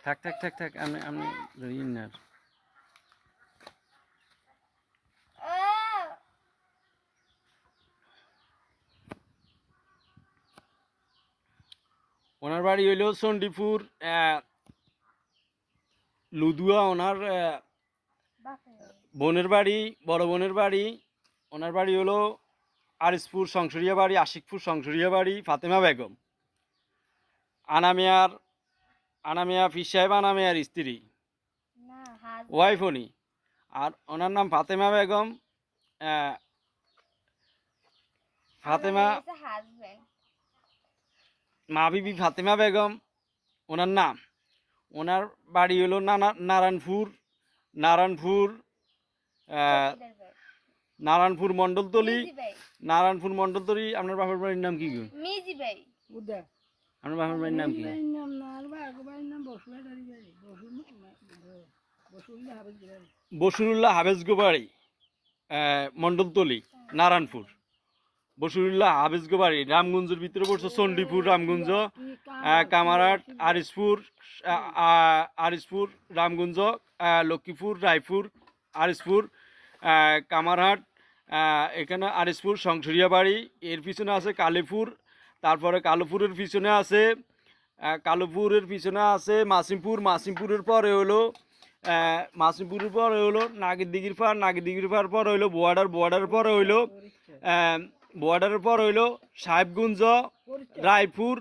থাক থাক থাক থাক আমি রইন না আর। ওনার বাড়ি হইল চণ্ডীপুর লুদুয়া। ওনার বোনের বাড়ি, বড় বোনের বাড়ি। ওনার বাড়ি হলো আরিসপুর সংসরিয়া বাড়ি, আশিকপুর সংসরিয়া বাড়ি। ফাতেমা বেগম আনামিয়া ফির সাহেব আনামিয়ার স্ত্রী, ওয়াইফ উনি। আর ওনার নাম ফাতেমা বেগম। ফাতেমা মা বিবি ফাতেমা বেগম ওনার নাম। ওনার বাড়ি হলো নারায়ণপুর নারায়ণপুর নারায়ণপুর মণ্ডলতলি। নারায়ণপুর মণ্ডলতলি। আপনার বাপের বাড়ির নাম কি? আপনার বাপের বাড়ির নাম কি? বসিরুল্লাহ হাফেজগো বাড়ি, মণ্ডলতলি, নারায়ণপুর। বসিরুল্লাহ হাফেজগো বাড়ি রামগঞ্জের ভিতরে পড়ছে। চণ্ডীপুর, রামগঞ্জ, কামারহাট, আরিসপুর, রামগঞ্জ, লক্ষ্মীপুর, রায়পুর, আরিসপুর, কামারহাট, এখানে আরিসপুর সংসরিয়া বাড়ি। এর পিছনে আছে কালীপুর। তারপরে কালীপুরের পিছনে আছে মাসিমপুর। মাসিমপুরের পরে হলো নাগিরদিঘির পাড়। নাগিরদিঘির পাড় পরে হইলো বোয়ার্ডারের পরে হইলো সাহেবগঞ্জ, রায়পুর।